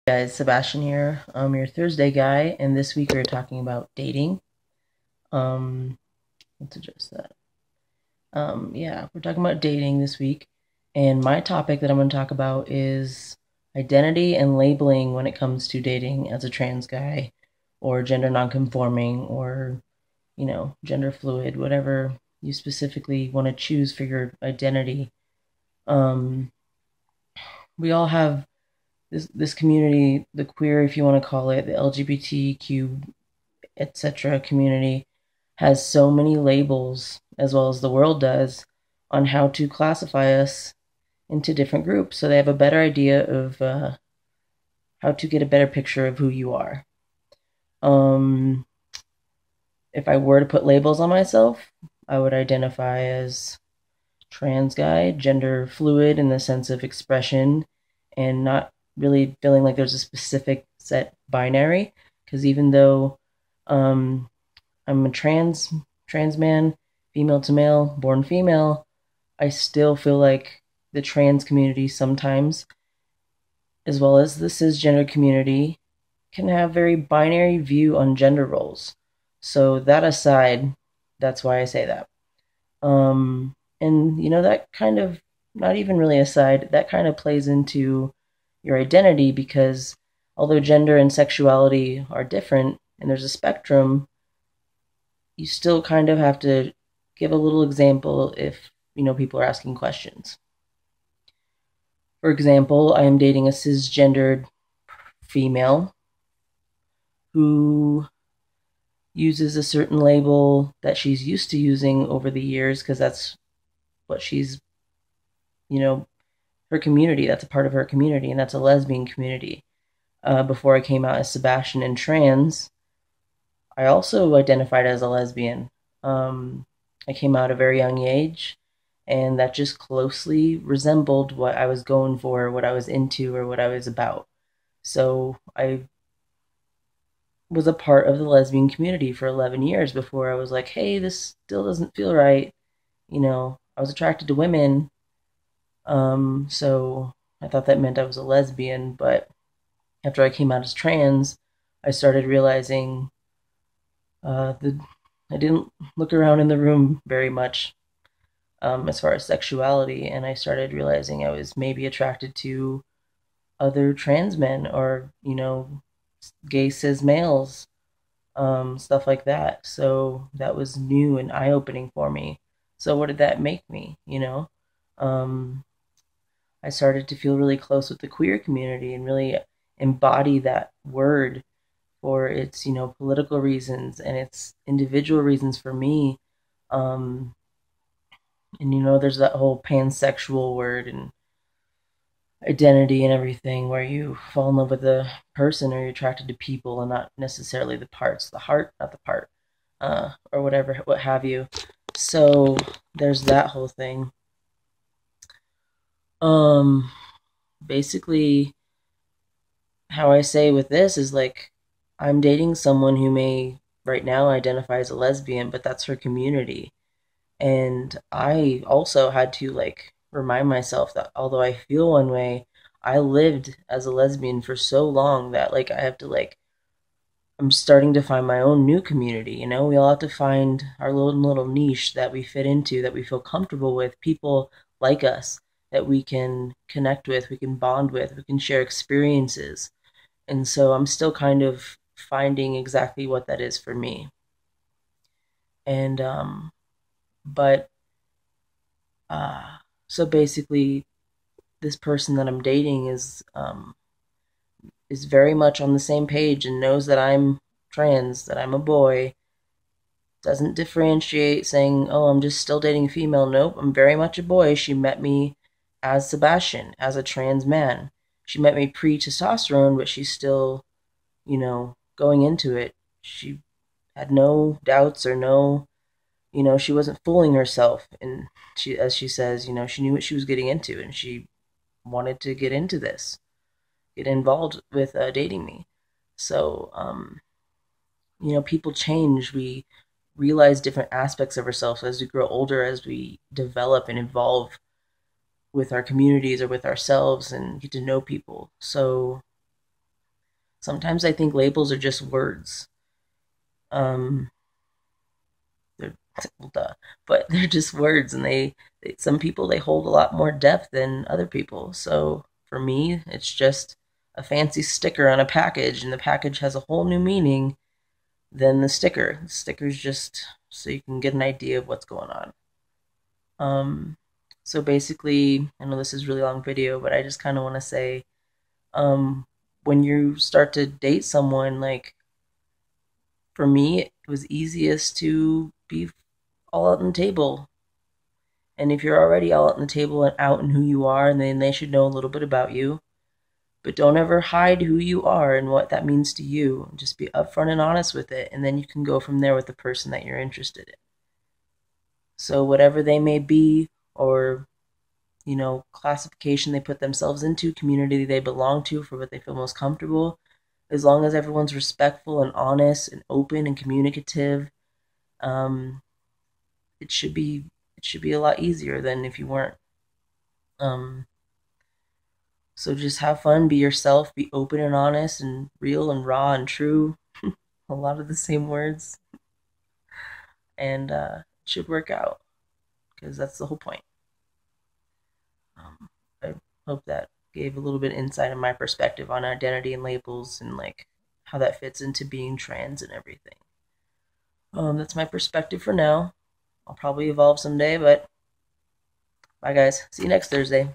Guys, Sebastian here. I'm your Thursday guy, and this week we're talking about dating. Let's adjust that. Yeah, we're talking about dating this week, and my topic that I'm going to talk about is identity and labeling when it comes to dating as a trans guy, or gender nonconforming, or gender fluid, whatever you specifically want to choose for your identity. Um, we all have this community, the queer, if you want to call it, the LGBTQ, etc. community has so many labels, as well as the world does, on how to classify us into different groups. So they have a better idea of how to get a better picture of who you are. If I were to put labels on myself, I would identify as trans guy, gender fluid in the sense of expression, and not really feeling like there's a specific set binary. Because even though I'm a trans man, female to male, born female, I still feel like the trans community sometimes, as well as the cisgender community, can have very binary view on gender roles. So that aside, that's why I say that. And that kind of, not even really aside, that kind of plays into your identity, because although gender and sexuality are different and there's a spectrum, you still kind of have to give a little example if people are asking questions. For example, I am dating a cisgendered female who uses a certain label that she's used to using over the years, because that's what she's, her community, that's a part of her community, and that's a lesbian community. Before I came out as Sebastian and trans, I also identified as a lesbian. I came out at a very young age, and that just closely resembled what I was going for, what I was into, or what I was about. So I was a part of the lesbian community for 11 years before I was like, hey, this still doesn't feel right. I was attracted to women. So I thought that meant I was a lesbian, but after I came out as trans, I started realizing I didn't look around in the room very much as far as sexuality, and I started realizing I was maybe attracted to other trans men, or gay cis males, stuff like that. So that was new and eye-opening for me. So what did that make me? I started to feel really close with the queer community and really embody that word for its political reasons and its individual reasons for me. And there's that whole pansexual word and identity and everything, where you fall in love with a person, or you're attracted to people and not necessarily the parts, the heart, not the part, or whatever, what have you. So there's that whole thing. Basically, how I say with this is like, I'm dating someone who may right now identify as a lesbian, but that's her community. And I also had to remind myself that although I feel one way, I lived as a lesbian for so long that I have to I'm starting to find my own new community. We all have to find our little niche that we fit into, that we feel comfortable with, people like us that we can connect with, we can bond with, we can share experiences. And so I'm still kind of finding exactly what that is for me. And but so basically, this person that I'm dating is very much on the same page and knows that I'm trans, that I'm a boy. Doesn't differentiate, saying, "Oh, I'm just still dating a female." Nope, I'm very much a boy. She met me as Sebastian, as a trans man. She met me pre-testosterone, but she's still, going into it. She had no doubts or no, she wasn't fooling herself. And she, as she says, she knew what she was getting into, and she wanted to get into this, get involved with dating me. So, people change. We realize different aspects of ourselves as we grow older, as we develop and evolve with our communities or with ourselves and get to know people. So Sometimes I think labels are just words. Um, they're, well, duh, but they're just words, and some people, they hold a lot more depth than other people. So for me, it's just a fancy sticker on a package, and the package has a whole new meaning than the sticker. The sticker's just so you can get an idea of what's going on. So basically, I know this is a really long video, but I just kind of want to say, um, when you start to date someone, like for me, it was easiest to be all out on the table. And if you're already all out on the table and out in who you are, then they should know a little bit about you. But don't ever hide who you are and what that means to you. Just be upfront and honest with it, and then you can go from there with the person that you're interested in. So whatever they may be, or classification they put themselves into, community they belong to, for what they feel most comfortable, as long as everyone's respectful and honest and open and communicative, um, it should be a lot easier than if you weren't. Um, so just have fun, be yourself, be open and honest and real and raw and true. A lot of the same words, and it should work out because that's the whole point. I hope that gave a little bit of insight on my perspective on identity and labels and like how that fits into being trans and everything. That's my perspective for now. I'll probably evolve someday, but bye guys. See you next Thursday.